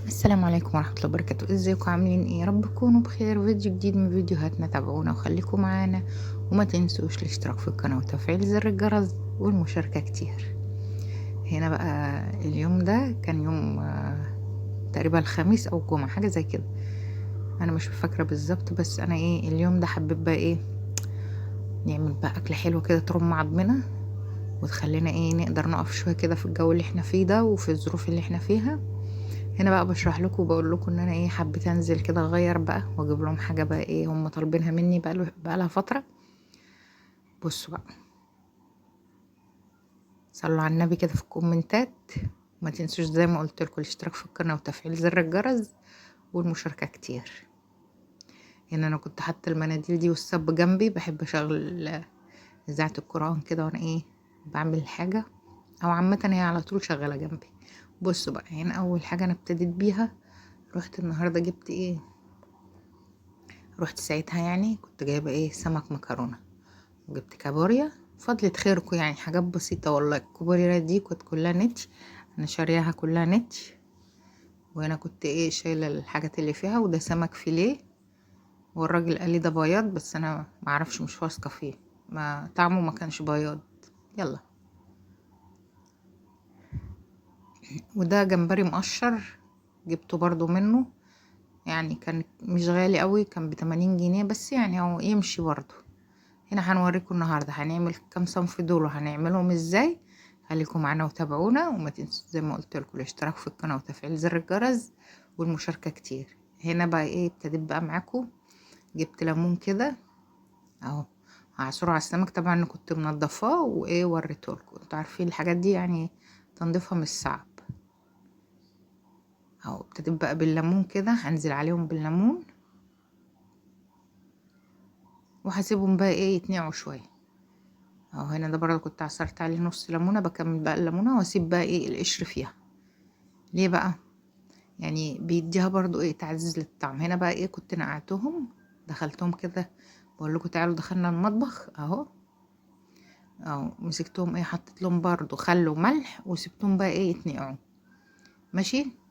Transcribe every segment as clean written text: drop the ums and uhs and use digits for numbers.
السلام عليكم ورحمة الله وبركاته. ازيكم عاملين ايه؟ يا رب تكونوا بخير. فيديو جديد من فيديوهاتنا، تابعونا وخليكم معانا، وما تنسوش الاشتراك في القناة وتفعيل زر الجرس والمشاركة كتير. هنا بقى اليوم ده كان يوم تقريبا الخميس او الجمعة، حاجة زي كده، انا مش فاكرة بالظبط. بس انا اليوم ده حبيت بقى نعمل بقى اكلة حلوة كده ترم عضمنا وتخلينا نقدر نقف شوية كده في الجو اللي احنا فيه ده وفي الظروف اللي احنا فيها. هنا بقى بشرح لكم وبقول لكم ان انا حبيت انزل كده اغير بقى واجيب لهم حاجه بقى هم طالبينها مني بقى لها فتره. بصوا بقى، صلوا على النبي كده في الكومنتات، ما تنسوش زي ما قلت لكم الاشتراك في القناه وتفعيل زر الجرس والمشاركه كتير. هنا انا كنت حاطه المناديل دي والصب جنبي، بحب اشغل اذاعه القران كده وانا بعمل حاجه، او عامه هي على طول شغاله جنبي. بصوا بقى، هنا اول حاجه انا ابتديت بيها، رحت النهارده جبت رحت ساعتها كنت جايبه سمك مكرونه، وجبت كابوريا. فضلة خيركم، حاجات بسيطه والله. الكابوريا دي كنت كلها نتش، انا شارياها كلها نتش. وانا كنت شايله الحاجات اللي فيها، وده سمك فيليه، والراجل قال لي ده بياض، بس انا معرفش، مش واثقه فيه، ما طعمه ما كانش بياض. يلا. وده جمبري مقشر، جبته برضو منه، كان مش غالي قوي، كان ب80 جنيه بس، هو يمشي برضو. هنا هنوريكم النهارده هنعمل كام صنف دول وهنعملهم ازاي. خليكم معانا وتابعونا، وما تنسوا زي ما قلت لكم الاشتراك في القناه وتفعيل زر الجرس والمشاركه كتير. هنا بقى ابتديت بقى معاكم، جبت ليمون كده اهو، هعصره على السمك. طبعا انا كنت منضفاه وريته لكم، انتوا عارفين الحاجات دي تنظيفها مش صعب اهو. ابتديت بقى بالليمون كده، هنزل عليهم بالليمون وهسيبهم بقى يتنقعوا شويه اهو. هنا ده برضه كنت عصرت عليه نص ليمونه، بكمل بقى الليمونه واسيب بقى القشر فيها. ليه بقى؟ بيديها برضه تعزيز للطعم. هنا بقى كنت نقعتهم، دخلتهم كده، بقول لكم تعالوا دخلنا المطبخ اهو. مسكتهم حطيت لهم برضه خل وملح، وسبتهم بقى يتنقعوا. ماشي.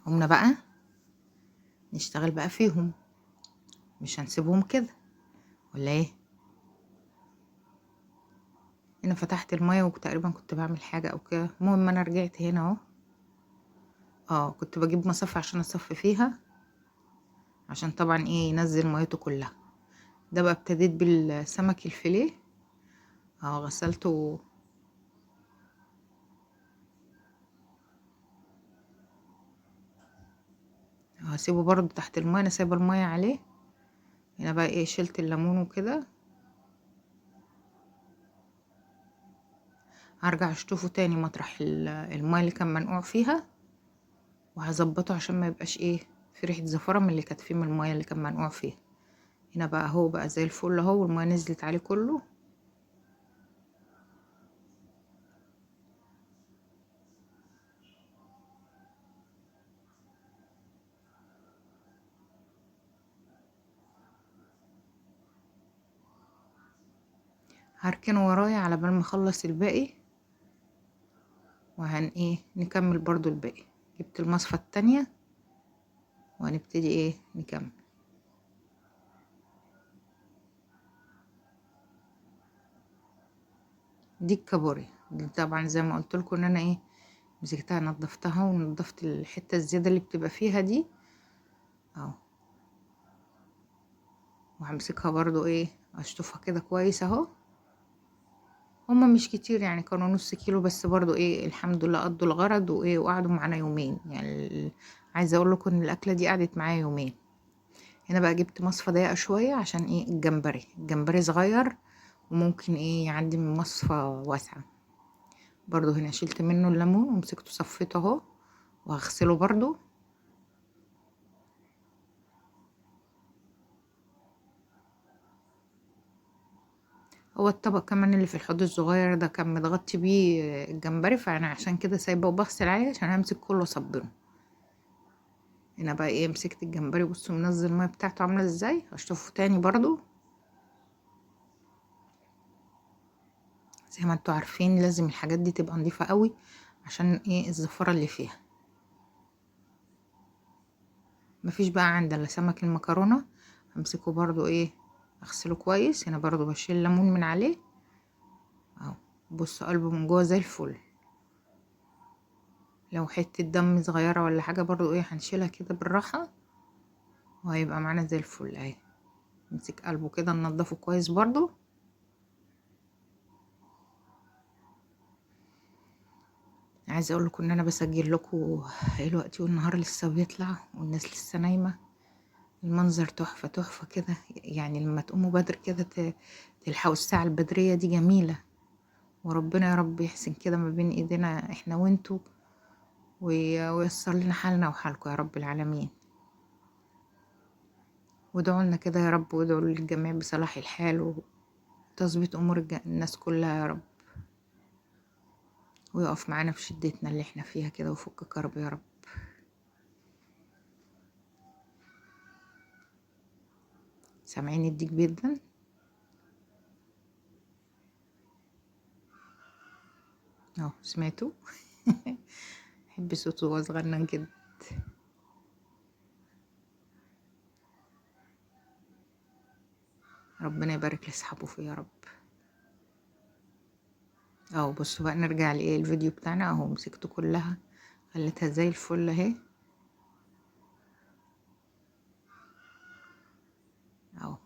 قمنا بقى نشتغل بقى فيهم، مش هنسيبهم كده ولا ايه؟ هنا فتحت الميه وتقريبا كنت بعمل حاجه او كده. المهم انا رجعت هنا اهو. كنت بجيب مصفى عشان اصفي فيها، عشان طبعا ينزل ميته كلها. ده بقى ابتديت بالسمك الفيليه غسلته. هسيبه برضو تحت الميه، انا سايبه الميه عليه. هنا بقى شلت الليمون وكده، هرجع اشطفه تاني مطرح الميه اللي كان منقوع فيها، وهظبطه عشان ما يبقاش في ريحه زفره من اللي كانت فيه من الميه اللي كان منقوع فيها. هنا بقى هو بقى زي الفل اهو، والميه نزلت عليه كله. هركنه ورايا على بال ما اخلص الباقي، وهن نكمل برضو الباقي. جبت المصفى التانية وهنبتدي نكمل. دي الكابوريا دي طبعا زي ما قلت لكم ان انا مسكتها نضفتها، ونضفت الحته الزياده اللي بتبقى فيها دي اهو. وهمسكها برضو اشطفها كده كويس اهو. هما مش كتير، كانوا نص كيلو بس، برضو الحمد لله قضوا الغرض وقعدوا معانا يومين. عايزه اقول لكم ان الاكله دي قعدت معايا يومين. هنا بقى جبت مصفى ضيقه شويه عشان الجمبري صغير، وممكن يعدي من مصفى واسعه. برضو هنا شلت منه الليمون ومسكته صفيته اهو، وهغسله برضو. هو الطبق كمان اللي في الحوض الصغير ده كان متغطي بيه الجمبري، فانا عشان كده سايبه وبغسل عليه عشان همسك كله اصبره. هنا بقى مسكت الجمبري، بصوا منزل الميه بتاعته عامله ازاي. هشطفه تاني برضو. زي ما انتوا عارفين لازم الحاجات دي تبقى نظيفه قوي، عشان الزفاره اللي فيها. مفيش بقى عندي الا سمك المكرونه، همسكه برضو ايه اغسله كويس. هنا برضو بشيل ليمون من عليه اهو. بصوا قلبه من جوه زي الفل. لو حته دم صغيره ولا حاجه برضو ايه هنشيلها كده بالراحه وهيبقى معانا زي الفل اهي. نمسك قلبه كده ننضفه كويس برضو. عايزه اقول لكم ان انا بسجل لكم الوقت والنهار لسه بيطلع والناس لسه نايمه. المنظر تحفه تحفه كده، يعني لما تقوموا بدري كده تلحقوا الساعه البدريه دي جميله. وربنا يا رب يحسن كده ما بين ايدينا احنا وانتوا وييسر لنا حالنا وحالكم يا رب العالمين. وادعوا لنا كده يا رب، وادعوا للجميع بصلاح الحال وتظبيط امور الناس كلها يا رب، ويقف معانا في شدتنا اللي احنا فيها كده وفك كرب يا رب. سامعين الديك جدا اهو، سمعتوا؟ بحب صوته وهو صغنن كده. ربنا يبارك لاصحابه فيه يا رب. اهو بصوا بقى، نرجع لايه الفيديو بتاعنا اهو. مسكته كلها خليتها زي الفل اهي اهو.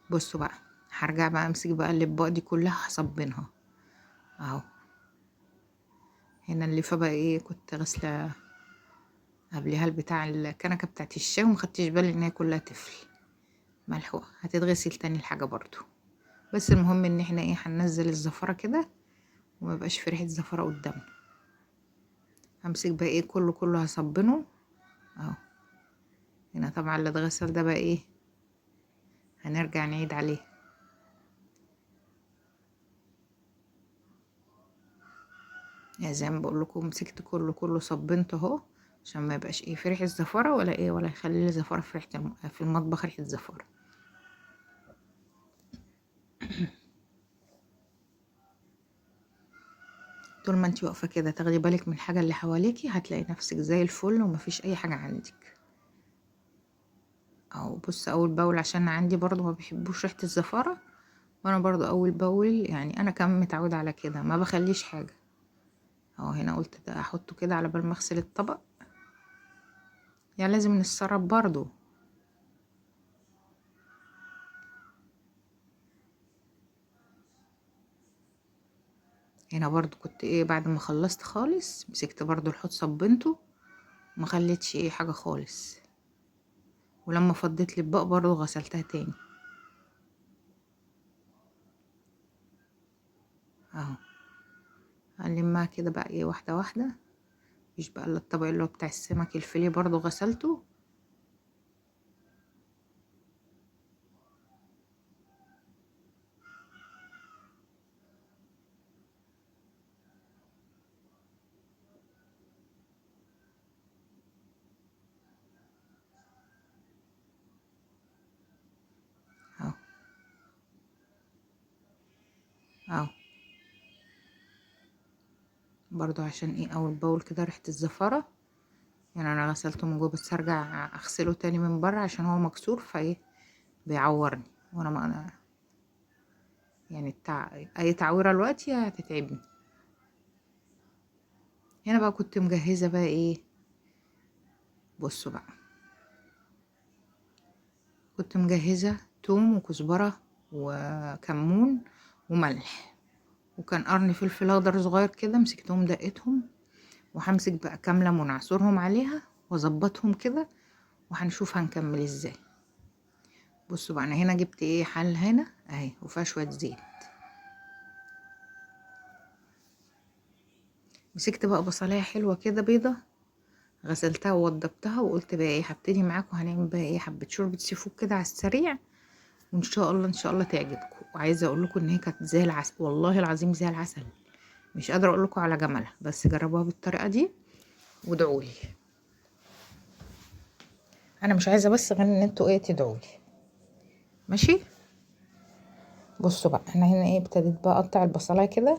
بصوا بقى، هرجع بقى امسك بقى الاطباق دي كلها هصبنها اهو. هنا الليفه بقى ايه كنت غاسله قبلها البتاع الكنكه بتاعت الشاي ومخدتش بالي ان هي كلها تفل ملحوقه، هتتغسل تاني الحاجه برضو. بس المهم ان احنا ايه هننزل الزفره كده وما يبقاش في ريحه زفره قدامنا. همسك بقى ايه كله هصبنه اهو. هنا طبعا اللي اتغسل ده بقى ايه هنرجع نعيد عليه. يعني زي ما بقول لكم مسكت كله صبنته اهو، عشان ما يبقاش ايه في ريحه زفره ولا ايه، ولا يخلي لي زفره في ريحه في المطبخ ريحه زفره. طول ما انتي واقفه كده تاخدي بالك من الحاجه اللي حواليكي هتلاقي نفسك زي الفل ومفيش اي حاجه عندك اهو. بص اول باول عشان عندي برضو ما بيحبوش ريحه الزفاره، وانا برضو اول باول يعني انا كمان متعوده على كده ما بخليش حاجه اهو. هنا قلت ده احطه كده على بال ما اغسل الطبق، يعني لازم نتصرف برضو. هنا برضو كنت ايه بعد ما خلصت خالص مسكت برضو الحوض صبنته ما خليتش ايه حاجه خالص. ولما فضيت لي الاطباق برضو غسلتها تاني اهو. هنلمها كده بقى ايه واحده واحده. مفيش بقى الا الطبق اللي هو بتاع السمك الفيليه برضو غسلته اهو اهو. برضو عشان ايه اول باول كده ريحه الزفاره، يعني انا غسلته من جوه بس هرجع اغسله تاني من بره عشان هو مكسور فايه بيعورني. وانا ما انا يعني اي تعويره دلوقتي هتتعبني. هنا بقى كنت مجهزه بقى ايه. بصوا بقى كنت مجهزه توم وكزبره وكمون وملح، وكان قرن فلفل اخضر صغير كده مسكتهم دقتهم. وهمسك بقى كام ليمون اعصرهم عليها واظبطهم كده وهنشوف هنكمل ازاي. بصوا بقى انا هنا جبت ايه حل هنا اهي وفيها شويه زيت. مسكت بقى بصلايه حلوه كده بيضه غسلتها ووضبتها وقلت بقى ايه هبتدي معاكم هنعمل بقى ايه حبه شوربه سي فود كده على السريع، وان شاء الله ان شاء الله تعجبكم. وعايزه اقول لكم ان هي كانت زي العسل والله العظيم زي العسل. مش قادره اقول لكم على جمالها، بس جربوها بالطريقه دي وادعوا لي. انا مش عايزه بس غير ان انتوا ايه تدعوا لي ماشي. بصوا بقى انا هنا ايه ابتديت بقى اقطع البصلايه كده.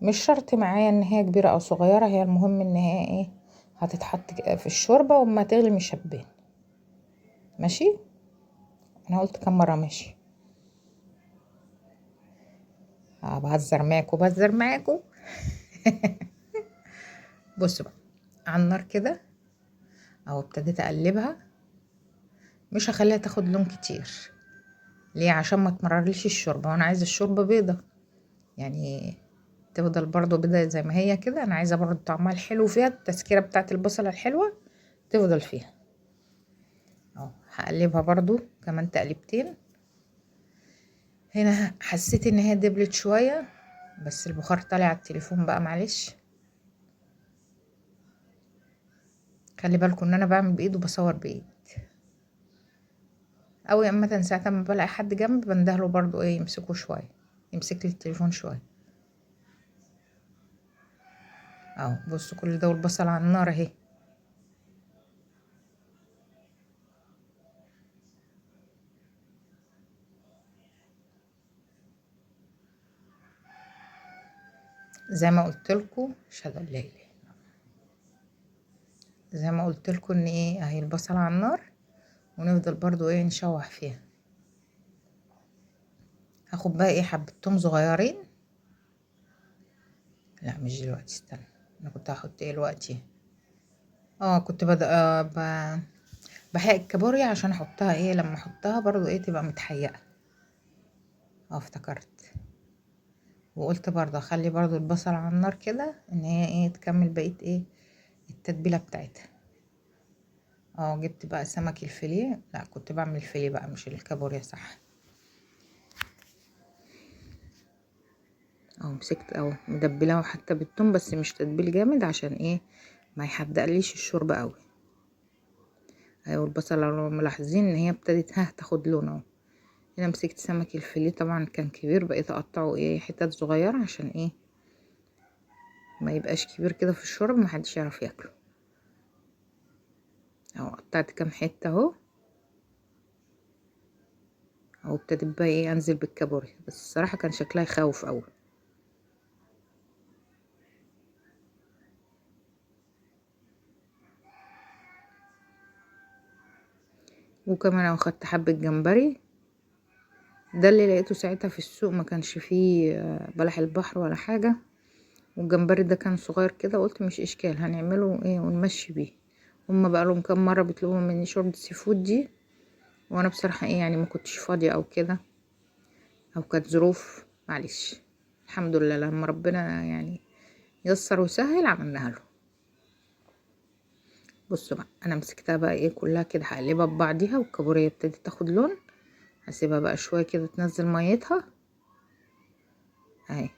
مش شرط معايا ان هي كبيره او صغيره، هي المهم ان هي ايه هتتحط في الشوربة وما تغلي مش هتبان. ماشي، انا قلت كم مرة ماشي. بهزر معاكم. بصوا بقى على النار كده اهو، ابتديت اقلبها، مش هخليها تاخد لون كتير. ليه؟ عشان ما تمررليش الشوربه، وانا عايزه الشوربه بيضه يعني، تفضل برضو بيضه زي ما هي كده. انا عايزه برضو طعمها الحلو فيها، التسكيره بتاعت البصله الحلوه تفضل فيها اهو. هقلبها برضو كمان تقليبتين. هنا حسيت ان هي دبلت شويه، بس البخار طالع على التليفون بقى، معلش. خلي بالكم ان انا بعمل بايد وبصور بايد، او اما ساعه ما بلاقي حد جنبي بندهله برضو ايه يمسكه شويه، يمسك لي التليفون شويه اهو. بصوا كل ده والبصل على النار اهي. زي ما قلت لكم شهادة الليل، زي ما قلت لكم ان ايه اهي البصل على النار، ونفضل برضو ايه نشوح فيها. هاخد بقى ايه حبة توم صغيرين، لا مش دلوقتي، استنى، انا كنت هحط ايه دلوقتي. كنت بدأ بحرق الكابوريا عشان احطها ايه لما احطها برضو ايه تبقى متحيقة. افتكرت وقلت برضو اخلي برضو البصل على النار كده ان هي ايه تكمل بقية ايه التتبيلة بتاعتها. جبت بقى سمك الفيليه، لا كنت بعمل الفيليه بقى مش الكابوريا، صح. مسكت مدبلاه حتى بالثوم، بس مش تتبيل جامد عشان ايه ما يحدقليش الشوربه قوي. البصله لو ملاحظين ان هي ابتدت تاخد لون اهو. هنا مسكت سمك الفيليه، طبعا كان كبير، بقيت اقطعه ايه حتت صغيره عشان ايه ما يبقاش كبير كده في الشوربه محدش يعرف ياكله. قطعت كام حته اهو. ابتدت بقى ايه انزل بالكابوريا، بس الصراحه كان شكلها يخوف قوي. وكمان اخدت حبه جمبري، ده اللي لقيته ساعتها في السوق، ما كانش فيه بلح البحر ولا حاجه، والجمبري ده كان صغير كده، قلت مش اشكال هنعمله ايه ونمشي بيه. هما بقى لهم كام مره بيطلبوا مني شوربه سي فود دي، وانا بصراحه ايه يعني ما كنتش فاضيه او كده، او كانت ظروف، معلش. الحمد لله لما ربنا يعني يسر وسهل عملناها له. بصوا بقى انا مسكتها بقى ايه كلها كده هقلبها ببعضيها، والكابوريا ابتدت تاخد لون، هسيبها بقى شويه كده تنزل ميتها اهي.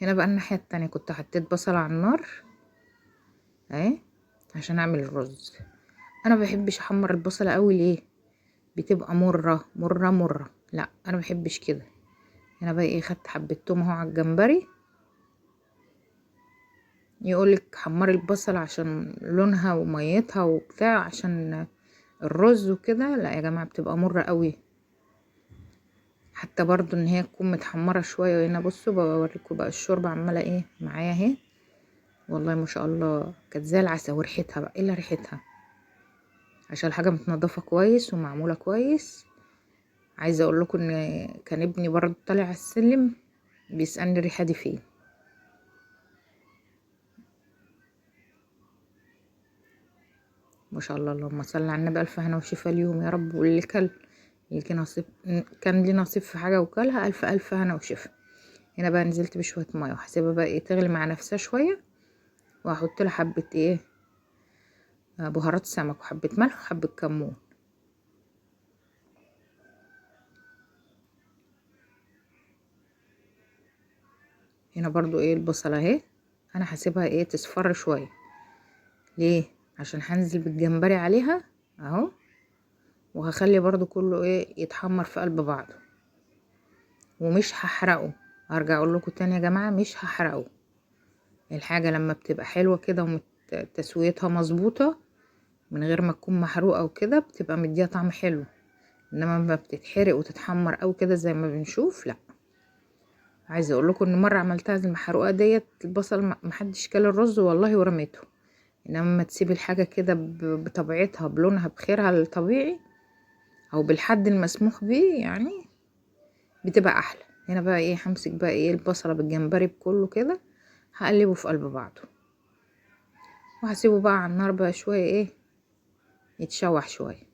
هنا بقى الناحيه التانية كنت حطيت بصل على النار اهي عشان اعمل الرز. انا ما بحبش احمر البصله قوي، ليه؟ بتبقى مره مره مره، لا انا ما بحبش كده. هنا بقى ايه خدت حبه توم اهو على الجمبري. يقولك حمري البصل عشان لونها وميتها وبتاع عشان الرز وكده، لا يا جماعه بتبقى مره قوي، حتى برضو ان هي تكون متحمره شويه. وهنا بصوا بوريكم بقى الشوربه عماله ايه معايا اهي، والله ما شاء الله كانت زي العسل. وريحتها بقى الا ريحتها، عشان الحاجه متنضفه كويس ومعموله كويس. عايزه اقول لكم ان كان ابني برضه طالع على السلم بيسالني الريحه دي فين. ما شاء الله اللهم صل على النبي، الف هنا وشفا اليوم يا رب. واللي كل اللي كان ليه نصيب في حاجه وكلها، الف الف هنا وشفا. هنا بقى نزلت بشويه ميه وهسيبها بقى ايه تغلي مع نفسها شويه، وهحط لها حبه ايه بهارات سمك، وحبه ملح وحبه كمون. هنا برضو ايه البصله اهي، انا هسيبها ايه تصفر شويه. ليه؟ عشان هنزل بالجمبري عليها اهو، وهخلي برضو كله ايه يتحمر في قلب بعضه، ومش هحرقه. هرجع اقول لكم تاني يا جماعه مش هحرقه. الحاجه لما بتبقى حلوه كده وتسويتها مظبوطه من غير ما تكون محروقه وكده بتبقى مديها طعم حلو. انما لما بتتحرق وتتحمر او كده زي ما بنشوف لا. عايزه اقول لكم ان مره عملتها المحروقه ديت البصل محدش كل الرز والله ورميته. انما لما تسيبي الحاجه كده بطبيعتها بلونها بخيرها الطبيعي او بالحد المسموح بيه يعني بتبقى احلى. هنا بقى ايه همسك بقى ايه البصله بالجمبري بكله كده هقلبه في قلب بعضه وهسيبه بقى على النار بقى شويه ايه يتشوح شويه.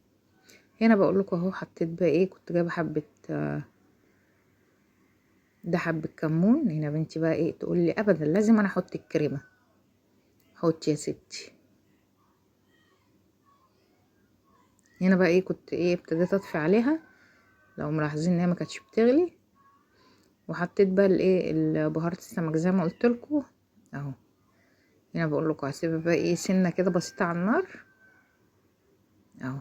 هنا بقول لكم اهو حطيت بقى ايه كنت جايبه حبه ده حبه كمون. هنا بنتي بقى ايه تقول لي ابدا لازم انا احط الكريمه. حط يا ستي. هنا بقى ايه كنت ايه ابتديت اطفي عليها لو ملاحظين ان هي ما كانتش بتغلي. وحطيت بقى الايه بهارات السمك زي ما قلت لكم اهو. هنا بقول لكم هسيبها بقى ايه سنه كده بسيطه على النار اهو.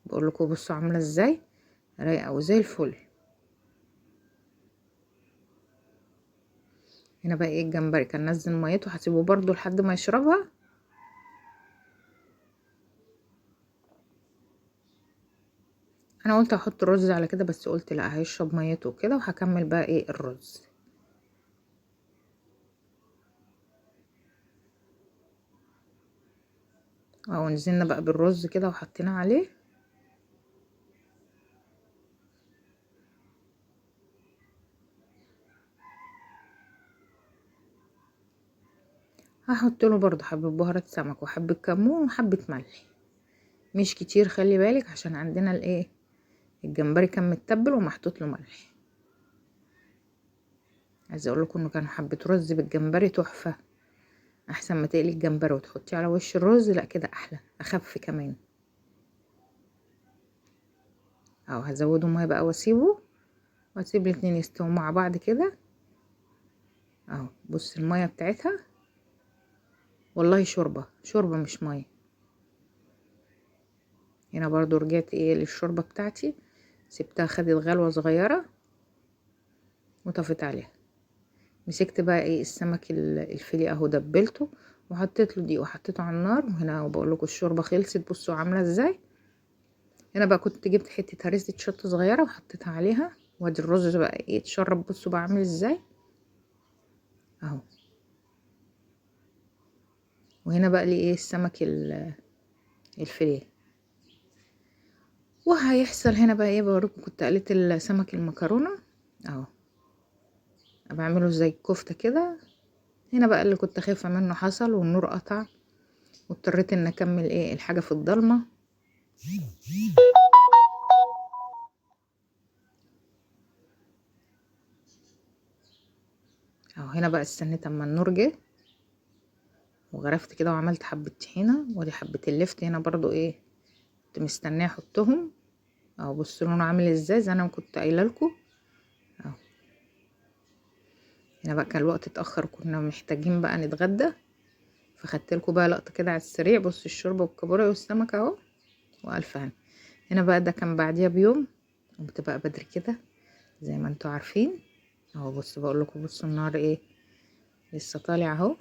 بقول لكم بصوا عامله ازاي رايقه وزي الفل. هنا بقى ايه الجمبري كان نزل ميته هسيبه برضو لحد ما يشربها. انا قلت احط الرز على كده بس قلت لا هيشرب ميته وكده وهكمل بقى ايه الرز. اهو نزلنا بقى بالرز كده وحطيناه عليه. هحط له برضو حبه بهارات سمك وحبه كمون وحبه ملح مش كتير خلي بالك عشان عندنا الايه الجمبري كان متبل ومحطوط له ملح. عايزه اقول لكم انه كان حبه رز بالجمبري تحفه. احسن ما تقلي الجمبري وتحطيه على وش الرز لا كده احلى اخف كمان. اهو هزوده ميه بقى واسيبه واسيب الاتنين يستووا مع بعض كده اهو. بص الميه بتاعتها والله شوربه شوربه مش ميه. هنا برضو رجعت ايه للشوربه بتاعتي سبتها خدت غلوه صغيره وطفيت عليها. مسكت بقى ايه السمك الفيليه اهو دبلته وحطيت له دي وحطيته على النار. وهنا وبقول لكم الشوربه خلصت بصوا عامله ازاي. هنا بقى كنت جبت حته هريسه شطه صغيره وحطيتها عليها وادي الرز بقى ايه اتشرب. بصوا بقى عامل ازاي اهو. وهنا بقى لي ايه السمك الفيليه. وهيحصل هنا بقى ايه بوريكم كنت قليت السمك المكرونه اهو بعمله زي الكفته كده. هنا بقى اللي كنت خايفه منه حصل والنور قطع واضطريت ان اكمل ايه الحاجه في الضلمه اهو. هنا بقى استنيت اما النور جه وغرفت كده وعملت حبه طحينه ودي حبه اللفت. هنا برضو ايه كنت مستنيه احطهم اهو. بصوا لونه عامل ازاي زي انا كنت قايله لكم اهو. هنا بقى كان الوقت اتاخر كنا محتاجين بقى نتغدى فخدت لكم بقى لقطه كده على السريع. بصوا الشوربه والكابوريا والسمك اهو والف هنا. هنا بقى ده كان بعديها بيوم قمت بقى بدري كده زي ما انتوا عارفين اهو. بصوا بقول لكم بصوا النار ايه لسه طالع اهو.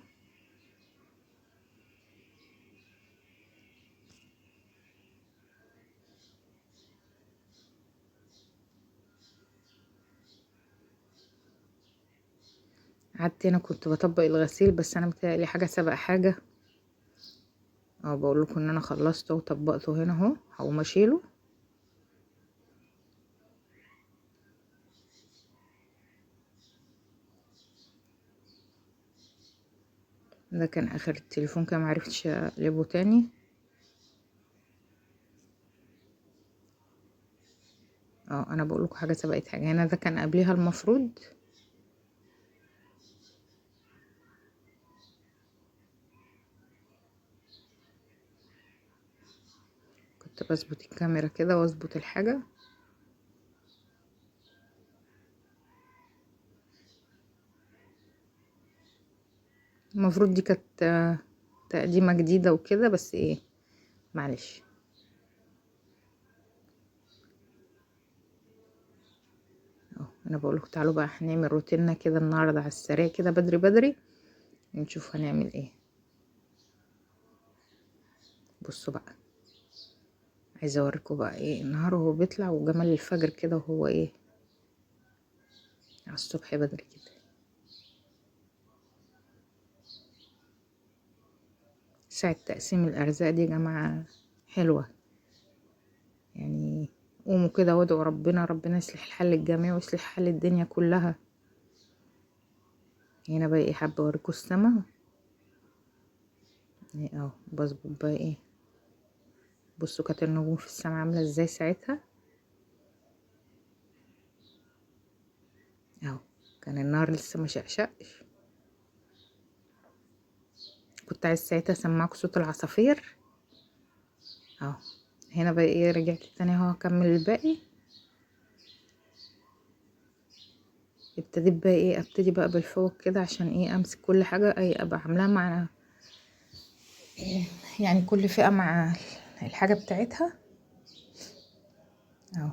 قعدت هنا كنت بطبق الغسيل بس انا متهيألي حاجه سبق حاجه اهو. بقول لكم ان انا خلصته وطبقته هنا اهو هقوم اشيله. ده كان اخر التليفون كده معرفتش اقلبه تاني اه. انا بقول لكم حاجه سبقت حاجه. هنا ده كان قبليها المفروض كنت بظبط الكاميرا كده واظبط الحاجه. المفروض دي كانت تقديمه جديده وكده بس ايه معلش اهو. انا بقول لكم تعالوا بقى هنعمل روتيننا كده النهارده على السريع كده بدري بدري نشوف هنعمل ايه. بصوا بقى عايزه اوريكم بقى ايه النهار وهو بيطلع وجمال الفجر كده وهو ايه على الصبح بدري كده. ساعة تقسيم الارزاق دي يا جماعه حلوه، يعني قوموا كده وادعوا ربنا، ربنا يصلح الحل الجميع ويصلح حل الدنيا كلها. هنا بقى ايه حابه اوريكم السما ايه اهو، بظبط بقى ايه، بصوا كانت النجوم في السما عامله ازاي ساعتها اهو. كان النهار لسه ما شقشقش. كنت عايز ساعتها اسمعكم صوت العصافير اهو. هنا بقى ايه رجعت تاني اهو اكمل الباقي. ابتديت بقى ايه ابتدي بقى بالفوق كده عشان ايه امسك كل حاجه اي ابقى عاملاها مع يعني كل فئه مع الحاجه بتاعتها اهو.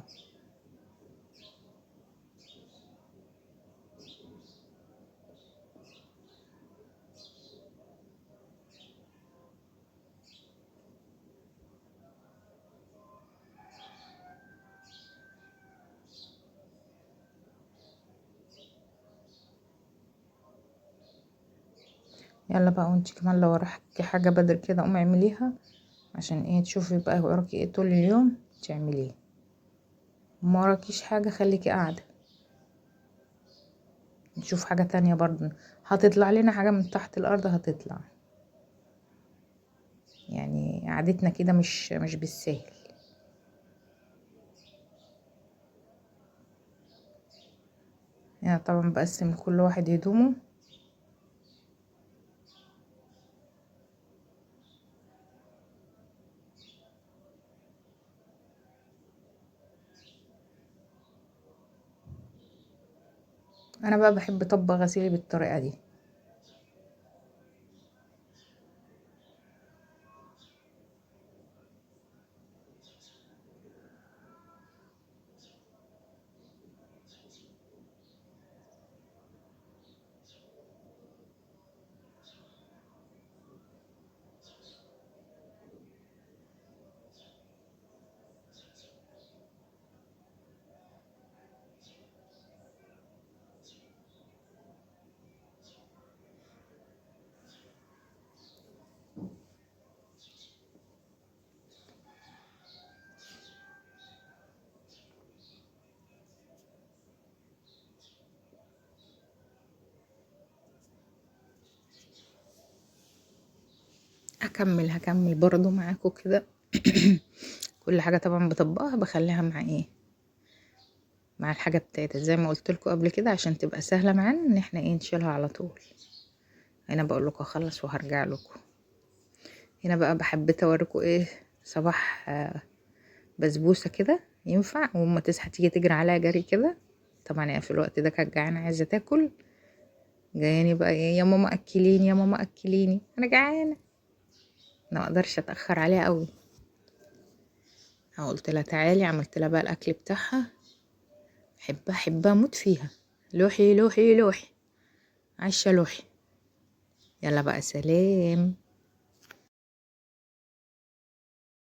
يلا بقى وانتي كمان لو وراكي حاجه بدري كده قومي اعمليها عشان ايه تشوفي بقى وراكي ايه طول اليوم تعمليه. ما وراكيش حاجه خليكي قاعده نشوف حاجه تانية برضه. هتطلع لنا حاجه من تحت الارض هتطلع، يعني قعدتنا كده مش بالسهل. يعني طبعا بقسم لكل واحد هدومه. انا بقى بحب اطبق غسيلي بالطريقه دي. هكمل برضو معاكم كده. كل حاجه طبعا بطبقها بخليها مع ايه مع الحاجه بتاعتها زي ما قلت لكم قبل كده عشان تبقى سهله معانا ان احنا ايه نشيلها على طول. هنا بقول لكم اخلص وهرجع لكم. هنا بقى بحبيت اوريكم ايه صباح بسبوسه كده ينفع وما تصحى تيجي تجري عليها جري كده. طبعا هي في الوقت ده كانت جعانه عايزه تاكل، جاياني بقى ايه يا ماما اكليني يا ماما اكليني انا جعانه. انا ما اقدرش اتاخر عليها قوي. قلت لها تعالي عملت لها بقى الاكل بتاعها. حبها موت فيها. لوحي لوحي لوحي عايشه لوحي. يلا بقى سلام.